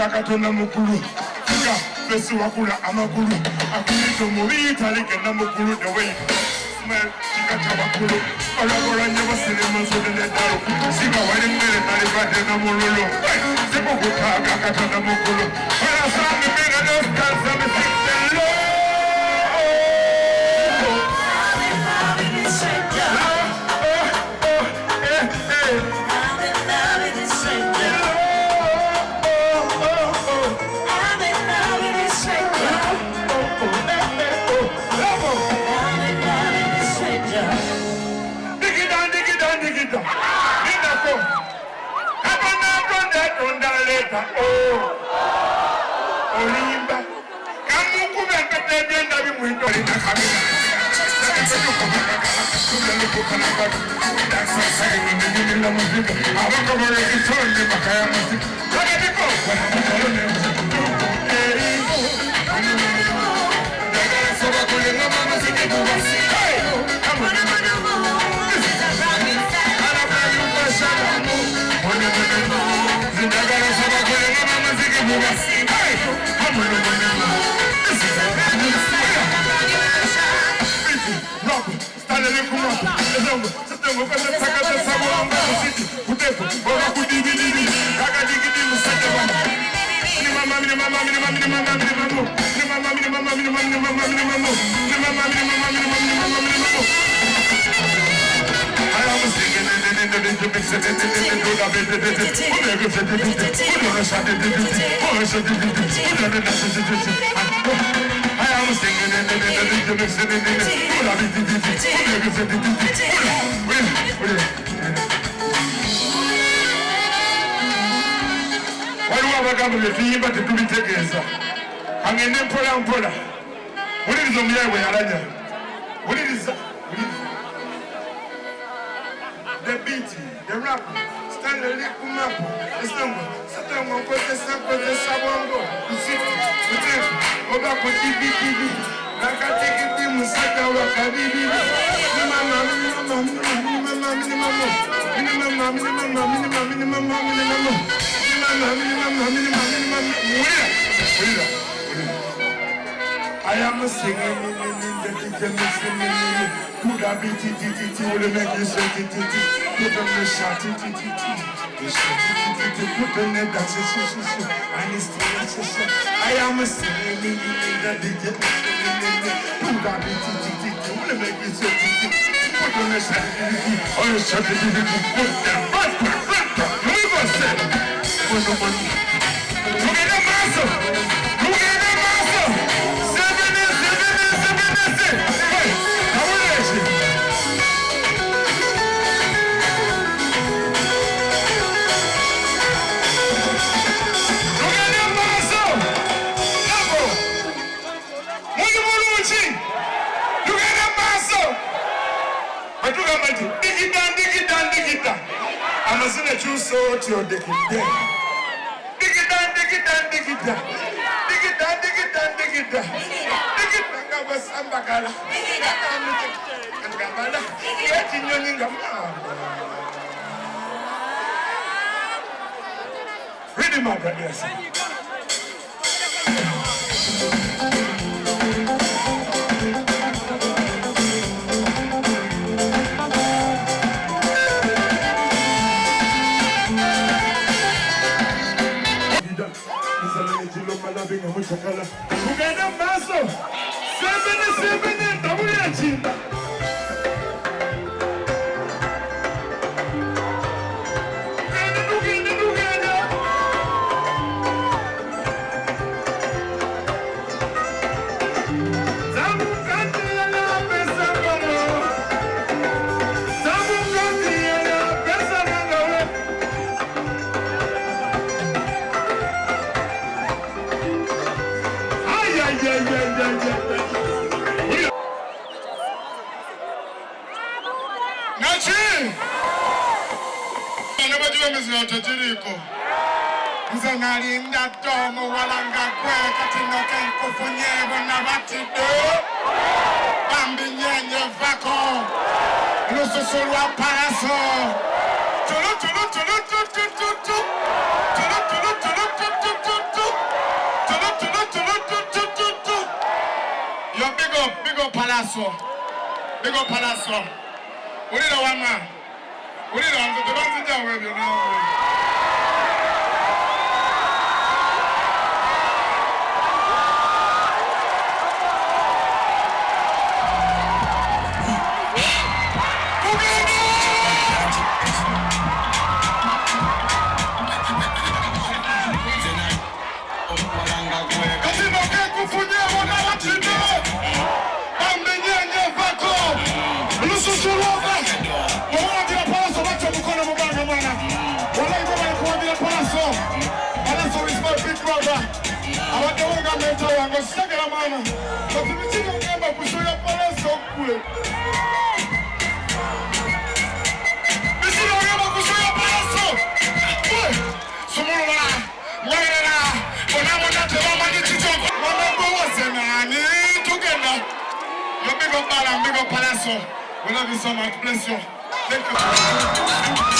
Kakatona mukuru, Fika, Fesu Wakula, Amakuru, Akulito Morita, and Namukuru, the way. Smell, Chikakabakuru, Oragora never seen a man so than that. Sika, why didn't they let it Namuru? Sipokuka, Kakatona Mukuru. When I saw the men of those guns, I'm a sick and low. Olimba kamuku bekatebenda bimuntu alina kamera the beat, the rap, stand the lip, the stumble, Satan will put the sample, the sabongo, the city, the death, over for TV, like I take it in Musaka, Wakabi, I am a singer in the could I be TTT, will make you say TTT, put on the shot TTT, put on the dance, I am a singer in the DJ, could I be TTT, will make you say TTT, put on the shot TTT, or the shot TTT, put the we go say, put the money, look at the master, look at the master, 7 digita. I'm a sinner too so to your dick. Digita. Sambakala. And Gamala. Yet in your Ningama. Ready, my brothers. Uganda maso 7 tabuliachi Nachi! Nabajua mzee tajiriko. Nze nalinda domo walanga kwe katinoke nkufunye bonabatido. Bambi nyenye vako. Nususuru wa paraso. Tulu tulu tulu tulu tulu tulu. Tulu tulu tulu tulu tulu tulu. Tulu tulu tulu tulu tulu tulu. Yo big up palaso. Big up palaso. Ulila wama. Ulila wanzo tubanzi jawe vyo na uwe. Big up Palazzo. We love you so much. Bless you. Thank you.